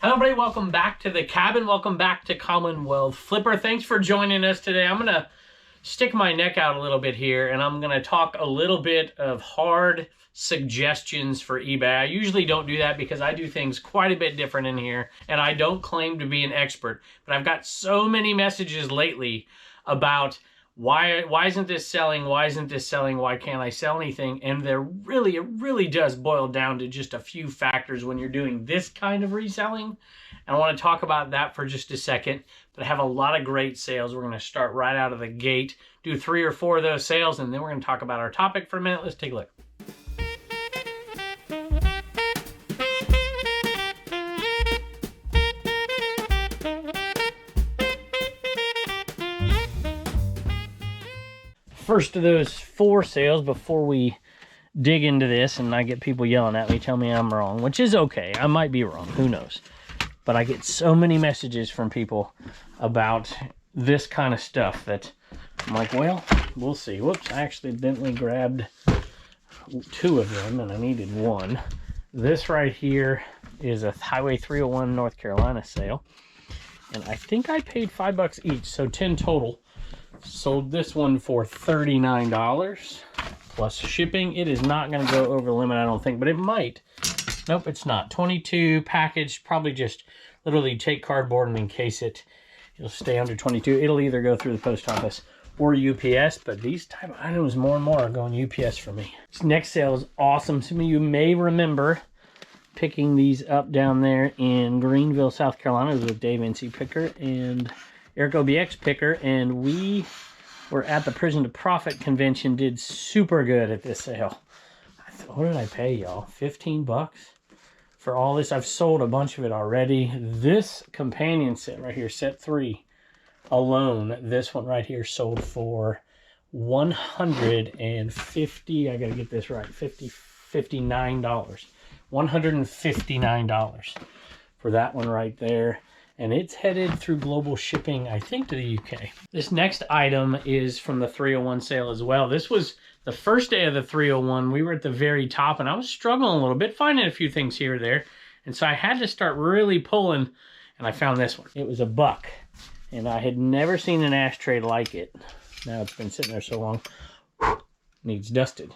Hello everybody, welcome back to the cabin. Welcome back to Commonwealth. Flipper, thanks for joining us today. I'm gonna stick my neck out a little bit here and I'm gonna talk a little bit of hard suggestions for eBay. I usually don't do that because I do things quite a bit different in here and I don't claim to be an expert, but I've got so many messages lately about why isn't this selling? Why isn't this selling? Why can't I sell anything? And it really does boil down to just a few factors when you're doing this kind of reselling. And I want to talk about that for just a second, but I have a lot of great sales. We're going to start right out of the gate, do 3 or 4 of those sales, and then we're going to talk about our topic for a minute. Let's take a look. First of those 4 sales before we dig into this and I get people yelling at me, tell me I'm wrong, which is okay. I might be wrong, who knows? But I get so many messages from people about this kind of stuff that I'm like, well, we'll see. Whoops, I accidentally grabbed 2 of them and I needed 1. This right here is a Highway 301 North Carolina sale. And I think I paid $5 each, so 10 total. Sold this one for $39 plus shipping. It is not going to go over the limit, I don't think, but it might. Nope, it's not. 22 packaged, probably just literally take cardboard and encase it. It'll stay under 22. It'll either go through the post office or UPS, but these type of items more and more are going UPS for me. This next sale is awesome. Some of you may remember picking these up down there in Greenville, South Carolina. It was with Dave NC Picker and Eric OBX Picker, and we were at the Prison to Profit convention, did super good at this sale. What did I pay y'all? 15 bucks for all this. I've sold a bunch of it already. This companion set right here, set 3 alone, this one right here sold for $150, I gotta get this right, $59. $159 for that one right there. And it's headed through global shipping, I think, to the UK. This next item is from the 301 sale as well. This was the first day of the 301. We were at the very top, and I was struggling a little bit, finding a few things here or there. And so I had to start really pulling, and I found this one. It was $1, and I had never seen an ashtray like it. Now it's been sitting there so long, needs dusted.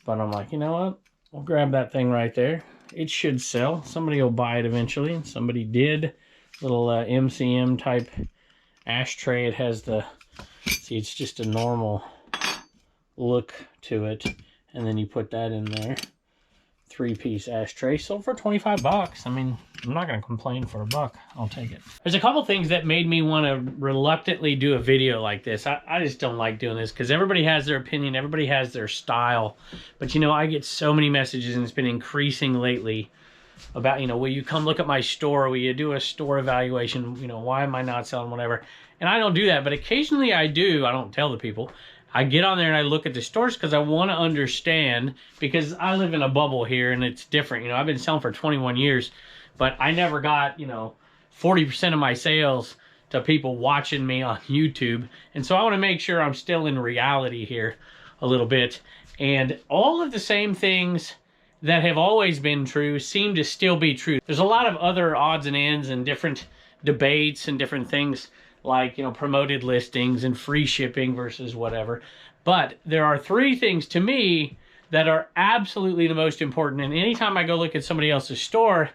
But I'm like, you know what? We'll grab that thing right there. It should sell. Somebody will buy it eventually, and somebody did. Little MCM type ashtray. It has the, see, it's just a normal look to it, and then you put that in there. 3-piece ashtray, sold for 25 bucks. I mean, I'm not going to complain for $1. I'll take it. There's a couple things that made me want to reluctantly do a video like this. I just don't like doing this because everybody has their opinion, everybody has their style. But you know, I get so many messages, and it's been increasing lately, about, you know, will you come look at my store? Will you do a store evaluation? You know, why am I not selling, whatever? And I don't do that, but occasionally I do. I don't tell the people. I get on there and I look at the stores because I want to understand, because I live in a bubble here and it's different. You know, I've been selling for 21 years, but I never got, you know, 40% of my sales to people watching me on YouTube. And so I want to make sure I'm still in reality here a little bit. And all of the same things that have always been true seem to still be true. There's a lot of other odds and ends and different debates and different things like, you know, promoted listings and free shipping versus whatever. But there are 3 things to me that are absolutely the most important. And anytime I go look at somebody else's store,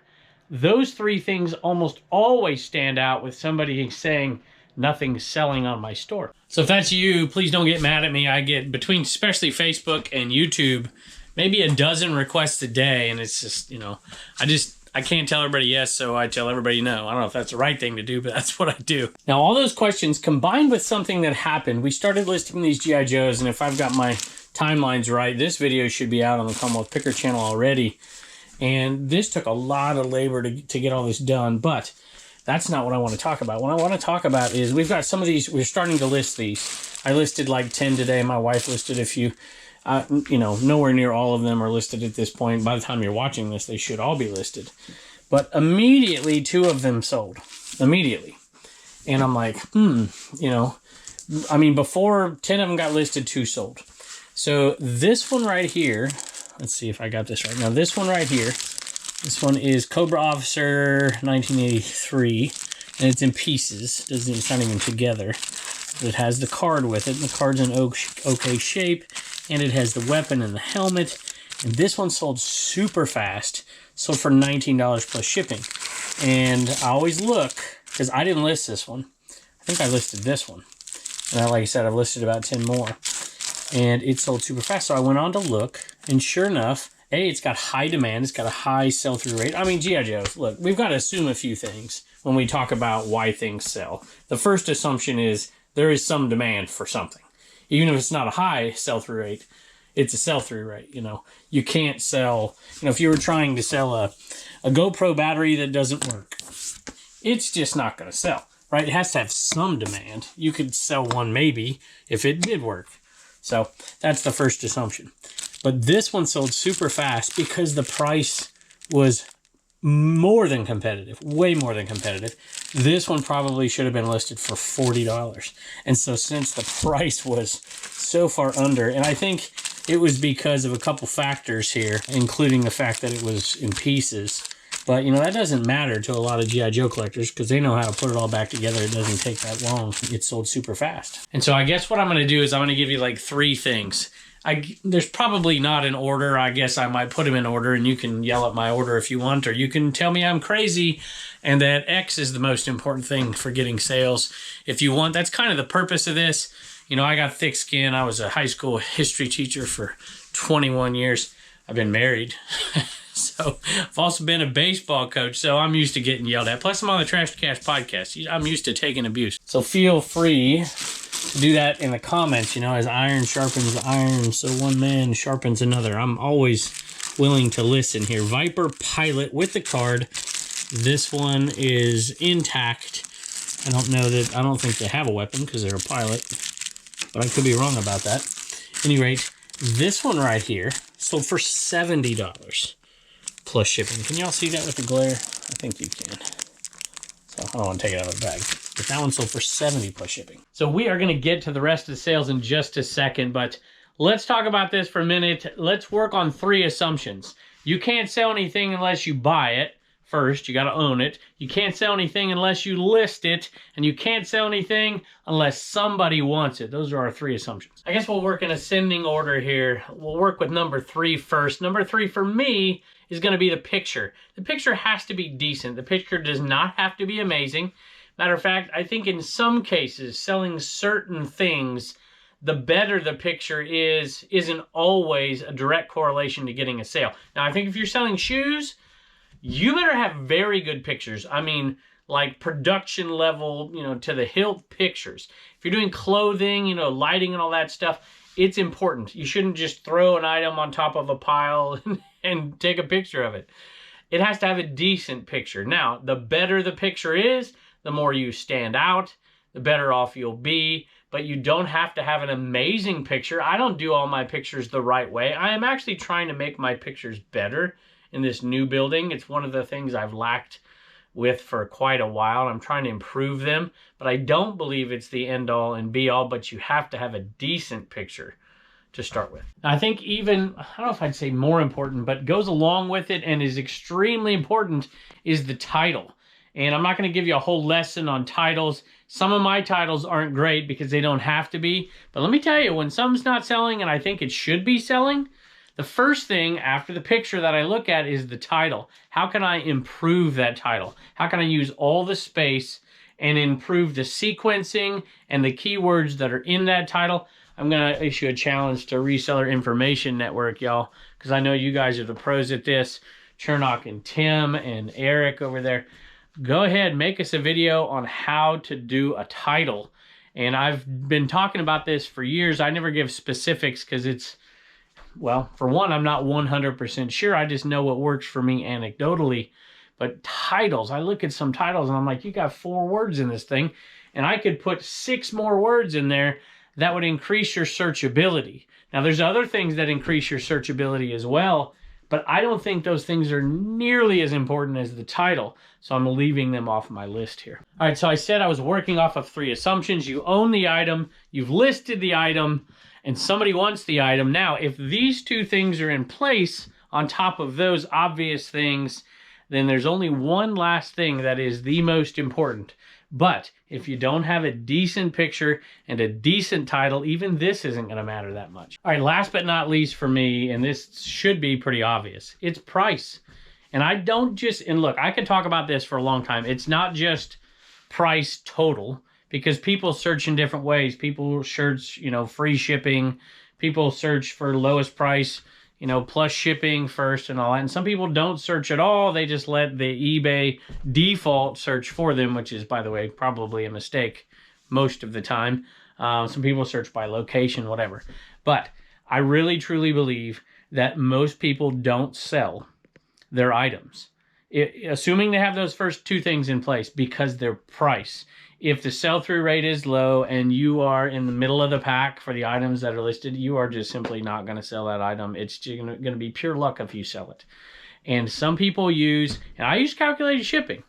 those 3 things almost always stand out with somebody saying nothing's selling on my store. So if that's you, please don't get mad at me. I get, between especially Facebook and YouTube, maybe a dozen requests a day, and it's just, you know, I can't tell everybody yes, so I tell everybody no. I don't know if that's the right thing to do, but that's what I do. Now, all those questions combined with something that happened, we started listing these G.I. Joes, and if I've got my timelines right, this video should be out on the Commonwealth Picker channel already. And this took a lot of labor to get all this done, but that's not what I want to talk about. What I want to talk about is we've got some of these, we're starting to list these. I listed like 10 today. My wife listed a few. You know, nowhere near all of them are listed at this point. By the time you're watching this, they should all be listed. But immediately, 2 of them sold. Immediately. And I'm like, you know, I mean, before 10 of them got listed, 2 sold. So this one right here, let's see if I got this right. Now, this one right here This one is Cobra Officer 1983, and it's in pieces. It's not even together. It has the card with it, and the card's in okay shape, and it has the weapon and the helmet. And this one sold super fast, sold for $19 plus shipping. And I always look, because I didn't list this one. I think I listed this one. And like I said, I've listed about 10 more. And it sold super fast, so I went on to look, and sure enough, it's got high demand, it's got a high sell-through rate. I mean, G.I. Joe, look, we've got to assume a few things when we talk about why things sell. The first assumption is there is some demand for something. Even if it's not a high sell-through rate, it's a sell-through rate, you know. You can't sell, you know, if you were trying to sell a GoPro battery that doesn't work, it's just not going to sell, right? It has to have some demand. You could sell one maybe if it did work. So that's the first assumption. But this one sold super fast because the price was more than competitive, way more than competitive. This one probably should have been listed for $40. And so since the price was so far under, and I think it was because of a couple factors here, including the fact that it was in pieces. But, you know, that doesn't matter to a lot of G.I. Joe collectors because they know how to put it all back together. It doesn't take that long. It sold super fast. And so I guess what I'm going to do is I'm going to give you like 3 things. There's probably not an order. I guess I might put them in order, and you can yell at my order if you want, or you can tell me I'm crazy and that X is the most important thing for getting sales. If you want, that's kind of the purpose of this. You know, I got thick skin. I was a high school history teacher for 21 years. I've been married. So I've also been a baseball coach, so I'm used to getting yelled at. Plus, I'm on the Trash to Cash podcast. I'm used to taking abuse. So feel free to do that in the comments, you know, as iron sharpens iron, so one man sharpens another. I'm always willing to listen here. Viper Pilot with the card. This one is intact. I don't think they have a weapon because they're a pilot, but I could be wrong about that. At any rate, this one right here sold for $70 plus shipping. Can y'all see that with the glare? I think you can. So I don't want to take it out of the bag. But that one sold for $70 plus shipping. So we are going to get to the rest of the sales in just a second, but let's talk about this for a minute. Let's work on 3 assumptions. You can't sell anything unless you buy it. First, you got to own it. You can't sell anything unless you list it, and you can't sell anything unless somebody wants it. Those are our 3 assumptions. I guess we'll work in ascending order here. We'll work with number 3 first. Number 3 for me is going to be the picture. The picture has to be decent. The picture does not have to be amazing. Matter of fact, I think in some cases, selling certain things, the better the picture isn't always a direct correlation to getting a sale. Now, I think if you're selling shoes, you better have very good pictures. I mean, like production level, you know, to the hilt pictures. If you're doing clothing, you know, lighting and all that stuff, it's important. You shouldn't just throw an item on top of a pile and take a picture of it. It has to have a decent picture. Now, the better the picture is, the more you stand out, the better off you'll be. But you don't have to have an amazing picture. I don't do all my pictures the right way. I am actually trying to make my pictures better in this new building. It's one of the things I've lacked with for quite a while. I'm trying to improve them, but I don't believe it's the end all and be all, but you have to have a decent picture to start with. I think even, I don't know if I'd say more important, but goes along with it and is extremely important is the title. And I'm not going to give you a whole lesson on titles. Some of my titles aren't great because they don't have to be. But let me tell you, when something's not selling and I think it should be selling, the first thing after the picture that I look at is the title. How can I improve that title? How can I use all the space and improve the sequencing and the keywords that are in that title? I'm going to issue a challenge to Reseller Information Network, y'all, because I know you guys are the pros at this. Chernock and Tim and Eric over there. Go ahead, make us a video on how to do a title. And I've been talking about this for years. I never give specifics because it's, well, for one, I'm not 100% sure. I just know what works for me anecdotally. But titles, I look at some titles and I'm like, you got 4 words in this thing. And I could put 6 more words in there that would increase your searchability. Now, there's other things that increase your searchability as well, but I don't think those things are nearly as important as the title. So I'm leaving them off my list here. All right, so I said I was working off of 3 assumptions. You own the item, you've listed the item, and somebody wants the item. Now, if these 2 things are in place, on top of those obvious things, then there's only one last thing that is the most important. But if you don't have a decent picture and a decent title, even this isn't going to matter that much. All right, last but not least for me, and this should be pretty obvious, it's price. And I don't just, and look, I could talk about this for a long time. It's not just price total, because people search in different ways. People search, you know, free shipping. People search for lowest price, you know, plus shipping first and all that. And some people don't search at all. They just let the eBay default search for them, which is, by the way, probably a mistake most of the time. Some people search by location, whatever. But I really, truly believe that most people don't sell their items, assuming they have those first two things in place, because their price. If the sell-through rate is low and you are in the middle of the pack for the items that are listed, you are just simply not going to sell that item. It's going to be pure luck if you sell it. And some people use, and I use calculated shipping,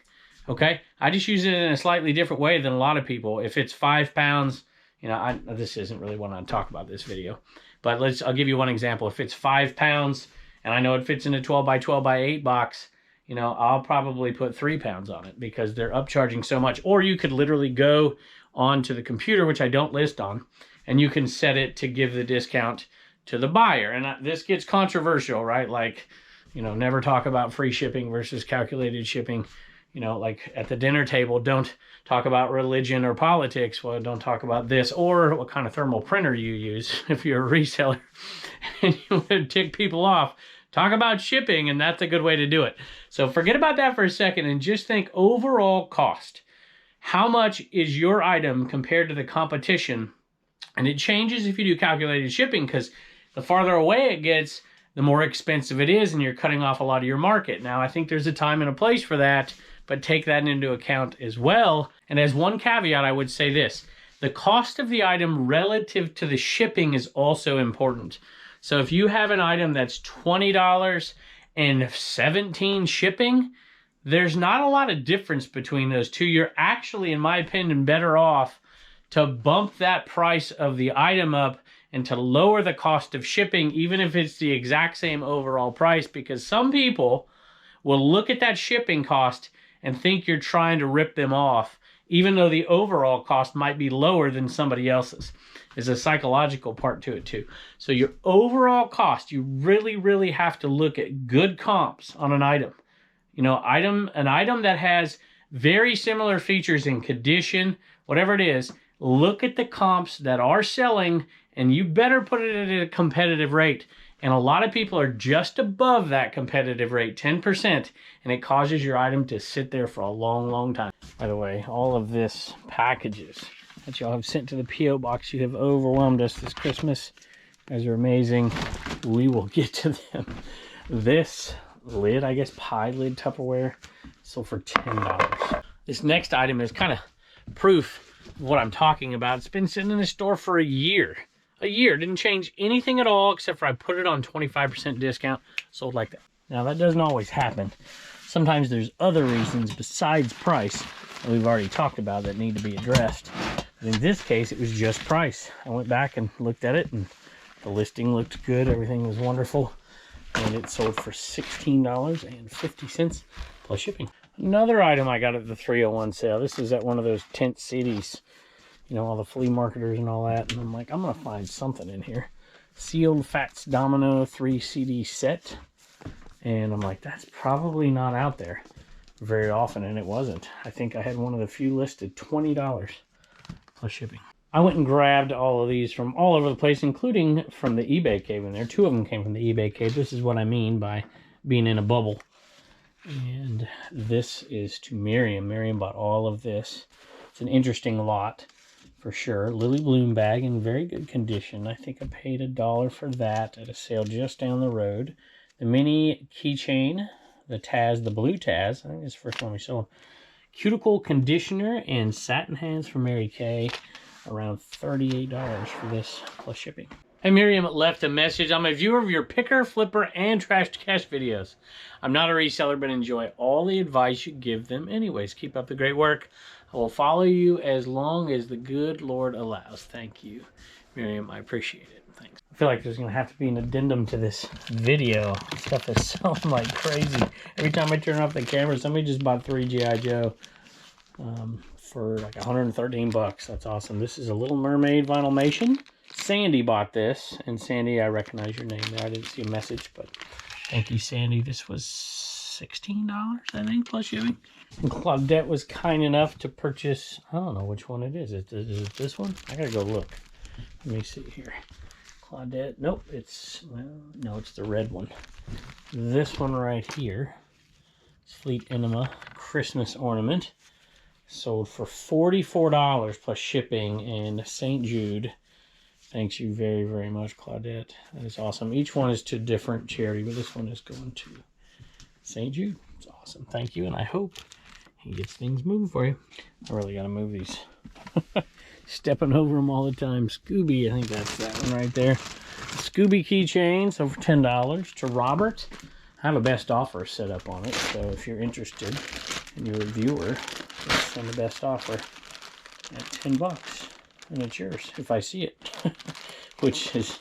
okay? I just use it in a slightly different way than a lot of people. If it's 5 pounds, you know, this isn't really what I'm talking about this video, but I'll give you one example. If it's 5 pounds and I know it fits in a 12 by 12 by 8 box, you know, I'll probably put 3 pounds on it because they're upcharging so much. Or you could literally go onto the computer, which I don't list on, and you can set it to give the discount to the buyer. And this gets controversial, right? Like, you know, never talk about free shipping versus calculated shipping. You know, like at the dinner table, don't talk about religion or politics. Well, don't talk about this, or what kind of thermal printer you use if you're a reseller and you want to tick people off. Talk about shipping, and that's a good way to do it. So forget about that for a second and just think overall cost. How much is your item compared to the competition? And it changes if you do calculated shipping, because the farther away it gets, the more expensive it is, and you're cutting off a lot of your market. Now, I think there's a time and a place for that, but take that into account as well. And as one caveat, I would say this: the cost of the item relative to the shipping is also important. So if you have an item that's $20 and $17 shipping, there's not a lot of difference between those two. You're actually, in my opinion, better off to bump that price of the item up and to lower the cost of shipping, even if it's the exact same overall price, because some people will look at that shipping cost and think you're trying to rip them off, even though the overall cost might be lower than somebody else's. There's a psychological part to it too. So your overall cost, you really, really have to look at good comps on an item. You know, an item that has very similar features in condition, whatever it is, look at the comps that are selling, and you better put it at a competitive rate. And a lot of people are just above that competitive rate, 10%, and it causes your item to sit there for a long, long time. By the way, all of this packages that y'all have sent to the P.O. box, you have overwhelmed us this Christmas. You guys are amazing. We will get to them. This lid, I guess pie lid Tupperware, sold for $10. This next item is kind of proof of what I'm talking about. It's been sitting in the store for a year. Didn't change anything at all, except for I put it on 25% discount, sold like that. Now that doesn't always happen. Sometimes there's other reasons besides price that we've already talked about that need to be addressed. But in this case, it was just price. I went back and looked at it, and the listing looked good. Everything was wonderful. And it sold for $16.50 plus shipping. Another item I got at the 301 sale. This is at one of those tent cities. You know, all the flea marketers and all that. And I'm like, I'm going to find something in here. Sealed Fats Domino 3 CD set. And I'm like, that's probably not out there very often. And it wasn't. I think I had one of the few listed, $20 plus shipping. I went and grabbed all of these from all over the place, including from the eBay cave in there. 2 of them came from the eBay cave. This is what I mean by being in a bubble. And this is to Miriam. Miriam bought all of this. It's an interesting lot for sure. Lily Bloom bag in very good condition. I think I paid $1 for that at a sale just down the road. The mini keychain, the Taz, the blue Taz. I think this is the first one we sold. Cuticle conditioner and satin hands for Mary Kay. Around $38 for this plus shipping. Hey, Miriam left a message. I'm a viewer of your picker, flipper, and trash to cash videos. I'm not a reseller, but enjoy all the advice you give them anyways. Keep up the great work. I will follow you as long as the good Lord allows. Thank you, Miriam. I appreciate it. Thanks. feel like there's gonna have to be an addendum to this video. Stuff is selling like crazy. Every time I turn off the camera, somebody just bought 3 G.I. Joe for like 113 bucks. That's awesome. This is a Little Mermaid Vinylmation. Sandy bought this, and Sandy, I recognize your name there. I didn't see a message, but thank you, Sandy. This was $16, I think, plus shipping. And Claudette was kind enough to purchase, I don't know which one it is. Is it this one? I gotta go look. Let me see here. Claudette, nope, it's, well, no, it's the red one. This one right here. It's Fleet Enema Christmas ornament. Sold for $44 plus shipping in St. Jude. Thanks you very, very much, Claudette. That is awesome. Each one is to a different charity, but this one is going to St. Jude. It's awesome. Thank you, and I hope he gets things moving for you. I really got to move these. Stepping over them all the time. Scooby, I think that's that one right there. Scooby keychains over $10 to Robert. I have a best offer set up on it, so if you're interested and you're a viewer, just send the best offer at 10 bucks. And it's yours if I see it, which is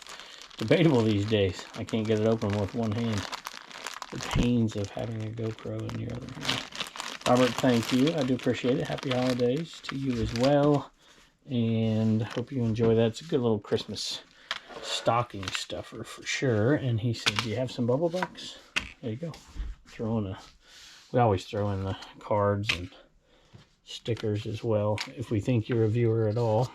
debatable these days. I can't get it open with one hand. The pains of having a GoPro in your other hand. Robert, thank you. I do appreciate it. Happy holidays to you as well. And hope you enjoy that. It's a good little Christmas stocking stuffer for sure. And he said, do you have some bubble bucks? There you go. We always throw in the cards and stickers as well. If we think you're a viewer at all,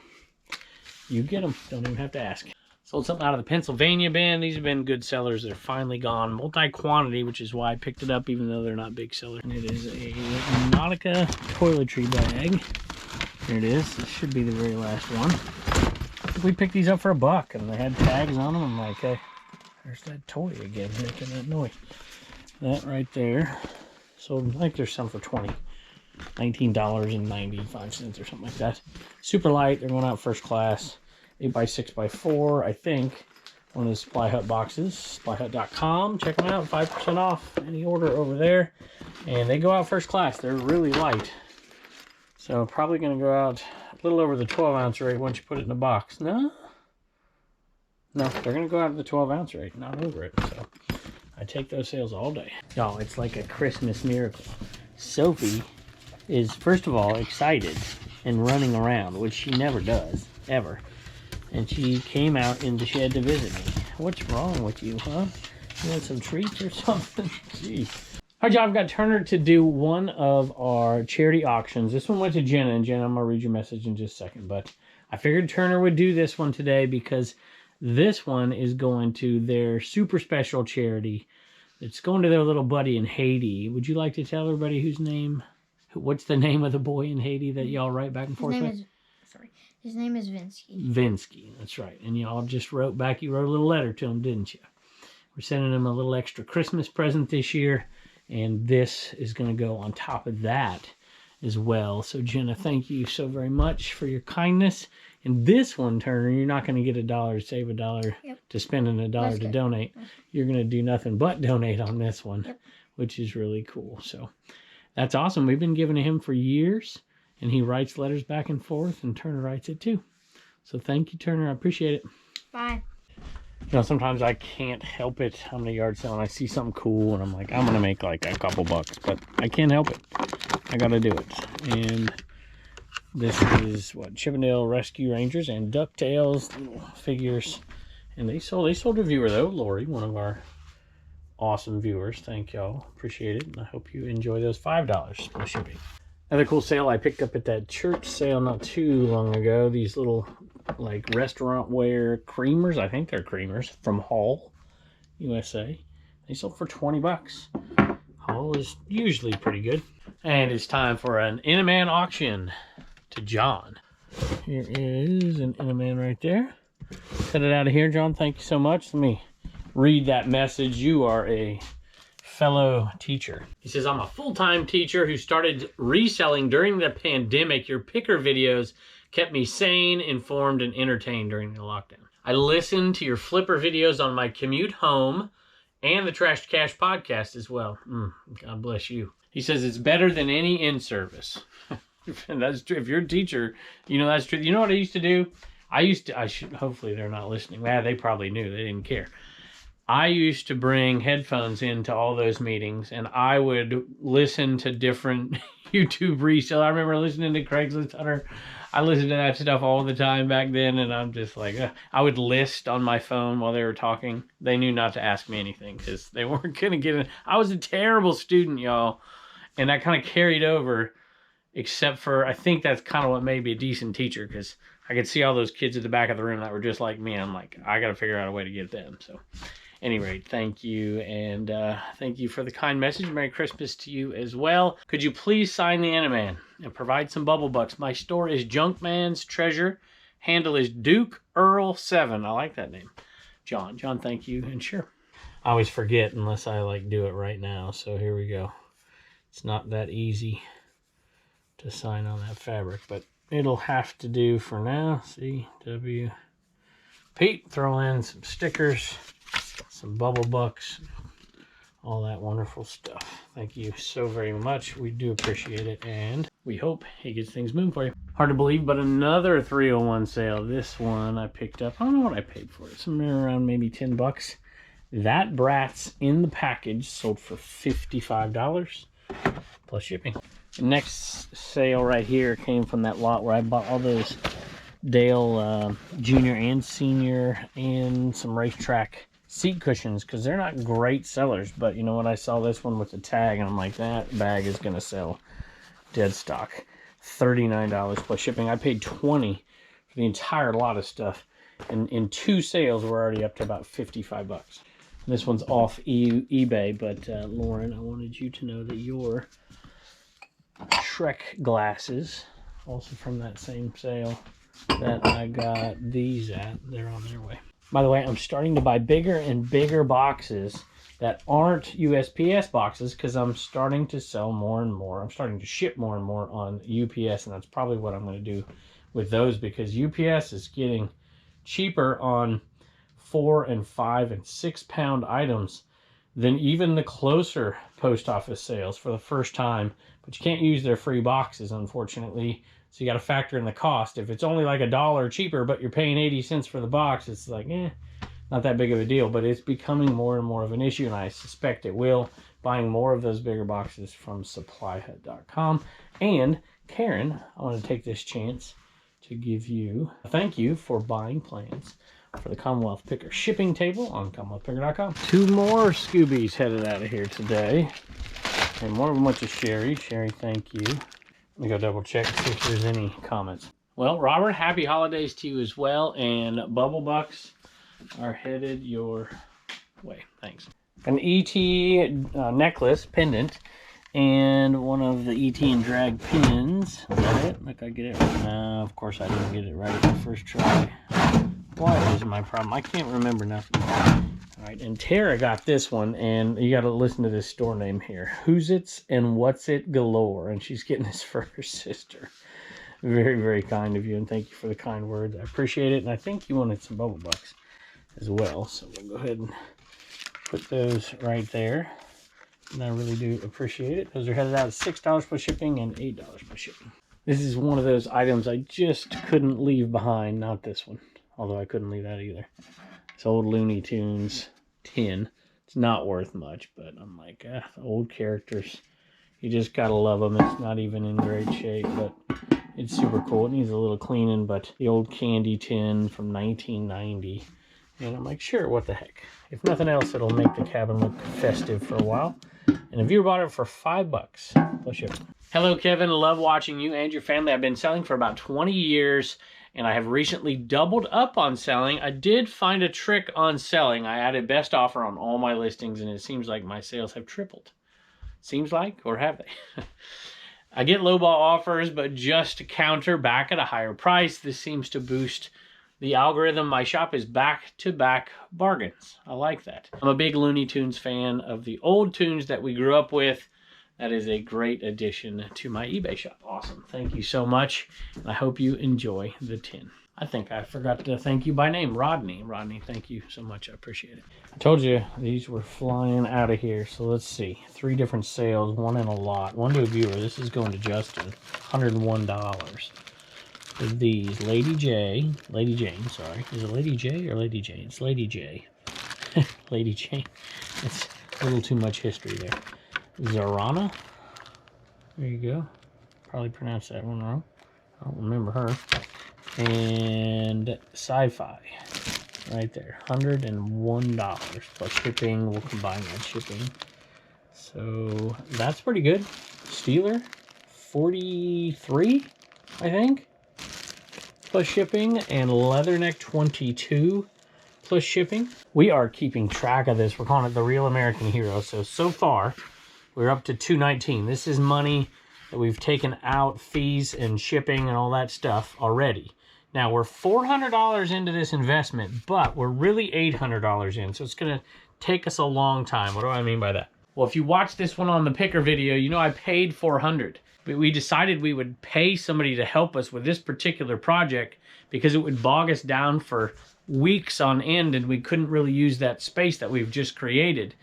you get them. Don't even have to ask. Sold something out of the Pennsylvania bin. These have been good sellers. They're finally gone. Multi-quantity, which is why I picked it up, even though they're not big sellers. And it is a Nautica toiletry bag. Here it is. This should be the very last one. We picked these up for $1, and they had tags on them. I'm like, hey, there's that toy again making that noise. That right there. Sold, I think there's some for $20. $19.95 or something like that. Super light. They're going out first class. 8x6x4, I think. One of the SupplyHut boxes. SupplyHut.com. Check them out. 5% off any order over there. And they go out first class. They're really light. So probably going to go out a little over the 12-ounce rate once you put it in a box. No, they're going to go out at the 12-ounce rate, not over it. So I take those sales all day. Y'all, it's like a Christmas miracle. Sophie is, first of all, excited and running around, which she never does, ever. And she came out in the shed to visit me. What's wrong with you, huh? You want some treats or something? Jeez. All right, y'all, I've got Turner to do one of our charity auctions. This one went to Jenna, and Jenna, I'm going to read your message in just a second. But I figured Turner would do this one today because this one is going to their super special charity. It's going to their little buddy in Haiti. Would you like to tell everybody what's the name of the boy in Haiti that y'all write back and forth with? His name is Vinsky. Vinsky, that's right. And y'all just wrote back, you wrote a little letter to him, didn't you? We're sending him a little extra Christmas present this year, and this is going to go on top of that as well. So, Jenna, thank you so very much for your kindness. And this one, Turner, you're not going to get $1 to save $1 to spend and $1 to donate. You're going to do nothing but donate on this one, which is really cool. So that's awesome. We've been giving to him for years. And he writes letters back and forth, and Turner writes it too. So thank you, Turner. I appreciate it. Bye. You know, sometimes I can't help it. I'm in a yard sale and I see something cool, and I'm like, I'm going to make like a couple bucks. But I can't help it. I got to do it. And this is, what, Chippendale Rescue Rangers and DuckTales little figures. And they sold a viewer, though. Lori, one of our awesome viewers. Thank y'all. Appreciate it. And I hope you enjoy those $5 plus shipping. Another cool sale I picked up at that church sale not too long ago. These little like restaurant wear creamers. I think they're creamers from Hall, USA. They sold for 20 bucks. Hall is usually pretty good. And it's time for an In-A-Man auction to John. Here is an In-A-Man right there. Set it out of here, John. Thank you so much. Let me read that message. You are a fellow teacher. He says, I'm a full-time teacher who started reselling during the pandemic. Your picker videos kept me sane, informed, and entertained during the lockdown. I listened to your flipper videos on my commute home and the Trash to Cash podcast as well. God bless you. He says it's better than any in-service. And that's true. If you're a teacher, you know that's true. You know what I used to do? hopefully they're not listening. They probably knew, they didn't care. I used to bring headphones into all those meetings, and I would listen to different YouTube resell. I remember listening to Craigslist Hunter. I listened to that stuff all the time back then, and I'm just like, I would list on my phone while they were talking. They knew not to ask me anything because they weren't going to get it. I was a terrible student, y'all, and that kind of carried over, except for I think that's kind of what made me a decent teacher, because I could see all those kids at the back of the room that were just like me. I'm like, I got to figure out a way to get them. So any rate, thank you, and thank you for the kind message. Merry Christmas to you as well. Could you please sign the Animan and provide some bubble bucks? My store is Junkman's Treasure. Handle is Duke Earl 7. I like that name. John, thank you, and sure. I always forget unless I like do it right now, so here we go. It's not that easy to sign on that fabric, but it'll have to do for now. CW Pete, throw in some stickers, some bubble bucks, all that wonderful stuff. Thank you so very much. We do appreciate it, and we hope he gets things moving for you. Hard to believe, but another 301 sale. This one I picked up. I don't know what I paid for it. Somewhere around maybe 10 bucks. That brat's in the package sold for $55 plus shipping. The next sale right here came from that lot where I bought all those Dale junior and senior and some racetrack seat cushions, because they're not great sellers. But you know what, I saw this one with the tag and I'm like, that bag is gonna sell dead stock. $39 plus shipping. I paid $20 for the entire lot of stuff, and in 2 sales we're already up to about 55 bucks. This one's off eBay, but Lauren, I wanted you to know that your Shrek glasses, also from that same sale that I got these at, they're on their way. By the way, I'm starting to buy bigger and bigger boxes that aren't USPS boxes, because I'm starting to sell more and more. I'm starting to ship more and more on UPS, and that's probably what I'm going to do with those, because UPS is getting cheaper on 4 and 5 and 6 pound items than even the closer post office sales for the first time. But you can't use their free boxes, unfortunately. So you got to factor in the cost. If it's only like $1 cheaper, but you're paying 80 cents for the box, it's like, not that big of a deal. But it's becoming more and more of an issue, and I suspect it will. Buying more of those bigger boxes from SupplyHut.com. And Karen, I want to take this chance to give you a thank you for buying plans for the Commonwealth Picker shipping table on CommonwealthPicker.com. 2 more Scoobies headed out of here today. And one of them went to Sherry. Sherry, thank you. Let me go double check and see if there's any comments. Well, Robert, happy holidays to you as well. And Bubble Bucks are headed your way. Thanks. An ET necklace pendant and one of the ET and drag pins. Is that it? Look, I get it right now. Of course, I didn't get it right the first try. Why is my problem? I can't remember nothing. All right, and Tara got this one, and you got to listen to this store name here. Who's It's and What's It Galore, and she's getting this for her sister. Very, very kind of you, and thank you for the kind words. I appreciate it, and I think you wanted some Bubble Bucks as well, so we'll go ahead and put those right there, and I really do appreciate it. Those are headed out at $6 plus shipping and $8 plus shipping. This is one of those items I just couldn't leave behind, not this one, although I couldn't leave that either. This old Looney Tunes tin. It's not worth much, but I'm like, the old characters, you just gotta love them. It's not even in great shape, but it's super cool. It needs a little cleaning, but the old candy tin from 1990. And I'm like, sure, what the heck. If nothing else, it'll make the cabin look festive for a while. And a viewer bought it for $5 plus shipping. Hello, Kevin. Love watching you and your family. I've been selling for about 20 years. And I have recently doubled up on selling. I did find a trick on selling. I added best offer on all my listings, and it seems like my sales have tripled. Seems like, or have they? I get lowball offers, but just to counter back at a higher price. This seems to boost the algorithm. My shop is back-to-back bargains. I like that. I'm a big Looney Tunes fan of the old tunes that we grew up with. That is a great addition to my eBay shop. Awesome. Thank you so much. And I hope you enjoy the tin. I think I forgot to thank you by name. Rodney. Rodney, thank you so much. I appreciate it. I told you these were flying out of here. So let's see. 3 different sales, 1 in a lot. 1 to a viewer. This is going to Justin. $101. of these. Lady Jane, sorry. Is it Lady J or Lady Jane? It's Lady J. Lady Jane. It's a little too much history there. Zarana. There you go. Probably pronounced that one wrong. I don't remember her. And Sci-Fi. Right there. $101 plus shipping. We'll combine that shipping. So that's pretty good. Steeler, 43, I think, plus shipping, and Leatherneck 22 plus shipping. We are keeping track of this. We're calling it the Real American Hero. So far, we're up to $219. This is money that we've taken out, fees and shipping and all that stuff already. Now, we're $400 into this investment, but we're really $800 in, so it's going to take us a long time. What do I mean by that? Well, if you watch this one on the picker video, you know I paid $400. But we decided we would pay somebody to help us with this particular project because it would bog us down for weeks on end, and we couldn't really use that space that we've just created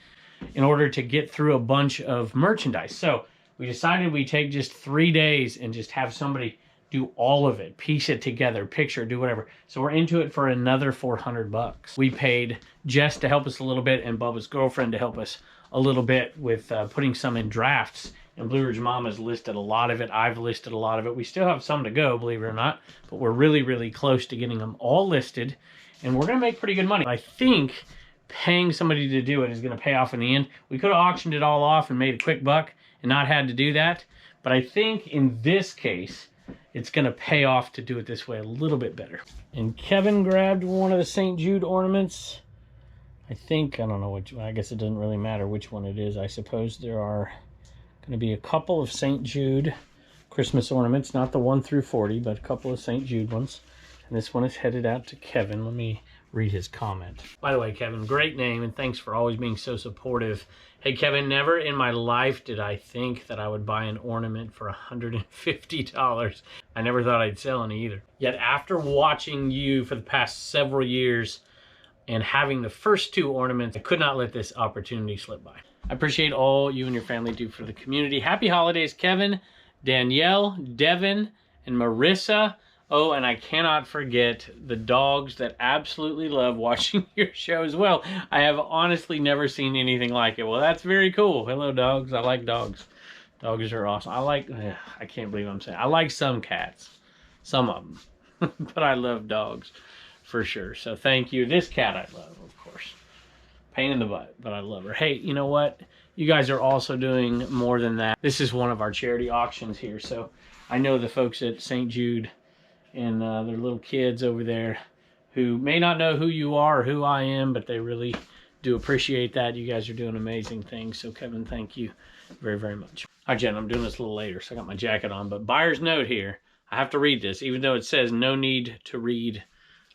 in order to get through a bunch of merchandise. So we decided we'd take just 3 days and just have somebody do all of it, piece it together, picture, do whatever. So we're into it for another $400. We paid Jess to help us a little bit and Bubba's girlfriend to help us a little bit with putting some in drafts. And Blue Ridge Mama's listed a lot of it. I've listed a lot of it. We still have some to go, believe it or not, but we're really, really close to getting them all listed. And we're gonna make pretty good money. I think paying somebody to do it is gonna pay off in the end. We could have auctioned it all off and made a quick buck and not had to do that. But I think in this case, it's going to pay off to do it this way a little bit better. And Kevin grabbed one of the St. Jude ornaments. I think, I don't know which, I guess it doesn't really matter which one it is. I suppose there are going to be a couple of St. Jude Christmas ornaments, not the 1 through 40, but a couple of St. Jude ones. And this one is headed out to Kevin. Let me read his comment. By the way, Kevin, great name, and thanks for always being so supportive. Hey, Kevin, never in my life did I think that I would buy an ornament for $150. I never thought I'd sell any either. Yet after watching you for the past several years and having the first 2 ornaments, I could not let this opportunity slip by. I appreciate all you and your family do for the community. Happy holidays, Kevin, Danielle, Devin, and Marissa. Oh, and I cannot forget the dogs that absolutely love watching your show as well. I have honestly never seen anything like it. Well, that's very cool. Hello, dogs. I like dogs. Dogs are awesome. I can't believe I'm saying. I like some cats. Some of them. But I love dogs for sure. So thank you. This cat I love, of course. Pain in the butt, but I love her. Hey, you know what? You guys are also doing more than that. This is one of our charity auctions here. So I know the folks at St. Jude and their little kids over there who may not know who you are or who I am, but they really do appreciate that. You guys are doing amazing things. So Kevin, thank you very, very much. All right, Jen, I'm doing this a little later, so I got my jacket on, but buyer's note here. I have to read this, even though it says no need to read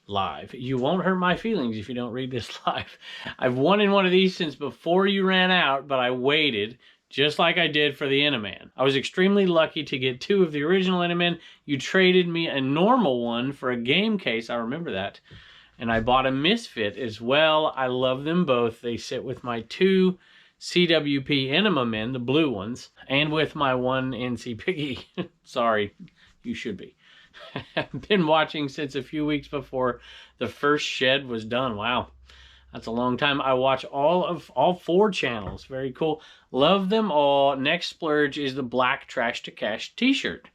live. You won't hurt my feelings if you don't read this live. I've wanted one of these since before you ran out, but I waited, just like I did for the Eneman. I was extremely lucky to get 2 of the original Eneman. You traded me a normal one for a game case, I remember that. And I bought a Misfit as well. I love them both. They sit with my 2 CWP Enema Men, the blue ones, and with my 1 NC Piggy. Sorry, you should be. I've been watching since a few weeks before the first shed was done. Wow. That's a long time. I watch all 4 channels. Very cool. Love them all. Next splurge is the black Trash to Cash t-shirt.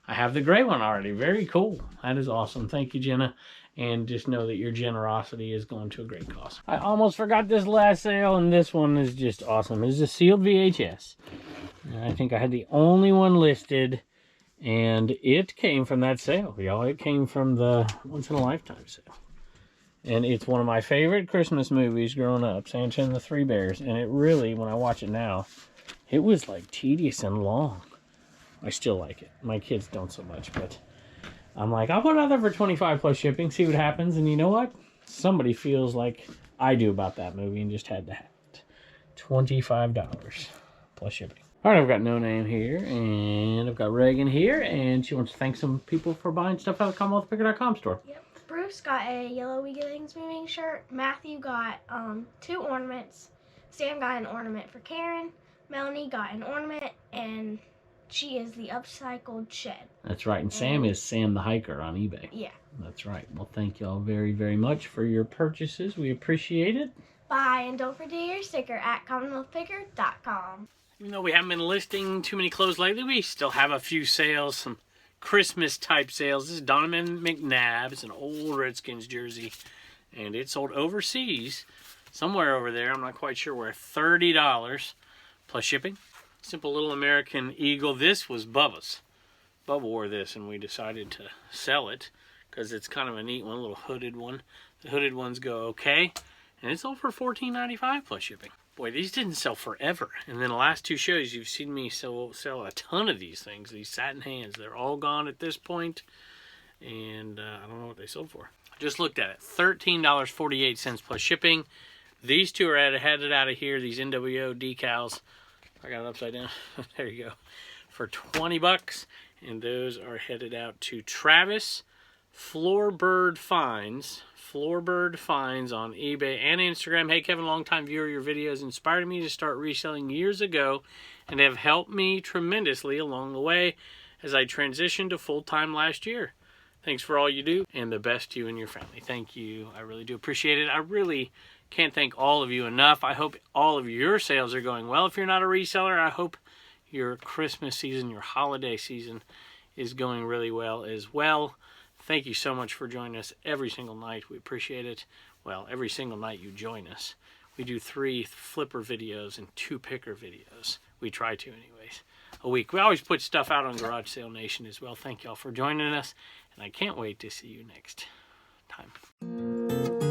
I have the gray one already. Very cool. That is awesome. Thank you, Jenna. And just know that your generosity is going to a great cause. I almost forgot this last sale, and this one is just awesome. It's a sealed VHS. And I think I had the only one listed, and it came from that sale, y'all. It came from the Once in a Lifetime sale. And it's one of my favorite Christmas movies growing up, Santa and the 3 Bears. And it really, when I watch it now, it was like tedious and long. I still like it. My kids don't so much, but I'm like, I'll put it out there for 25 plus shipping, see what happens. And you know what? Somebody feels like I do about that movie and just had to have it. $25 plus shipping. All right, I've got No Name here, and I've got Reagan here, and she wants to thank some people for buying stuff out of the CommonwealthPicker.com store. Yep. Bruce got a yellow We Get Things Moving shirt. Matthew got 2 ornaments. Sam got an ornament for Karen. Melanie got an ornament, and She is the upcycled shed. That's right. And Sam is Sam the Hiker on eBay. Yeah. That's right. Well, thank you all very, very much for your purchases. We appreciate it. Bye, and don't forget your sticker at CommonwealthPicker.com. Even though we haven't been listing too many clothes lately, we still have a few sales, some Christmas type sales. This is Donovan McNabb. It's an old Redskins jersey, and it's sold overseas, somewhere over there. I'm not quite sure where. $30 plus shipping. Simple little American Eagle. This was Bubba's. Bubba wore this, and we decided to sell it because it's kind of a neat one, a little hooded one. The hooded ones go okay, and it's sold for $14.95 plus shipping. Boy, these didn't sell forever. And then the last two shows, you've seen me sell a ton of these things, these satin hands. They're all gone at this point, and I don't know what they sold for. I just looked at it. $13.48 plus shipping. These two are headed out of here, these NWO decals. I got it upside down. There you go. For 20 bucks. And those are headed out to Travis Floorbird Finds. Floorbird Finds on eBay and Instagram. Hey, Kevin, longtime viewer. Your videos inspired me to start reselling years ago and have helped me tremendously along the way as I transitioned to full-time last year. Thanks for all you do, and the best to you and your family. Thank you. I really do appreciate it. I really can't thank all of you enough. I hope all of your sales are going well. If you're not a reseller, I hope your Christmas season, your holiday season is going really well as well. Thank you so much for joining us every single night. We appreciate it. Well, every single night you join us. We do 3 flipper videos and 2 picker videos. We try to anyways, a week. We always put stuff out on Garage Sale Nation as well. Thank y'all for joining us, and I can't wait to see you next time.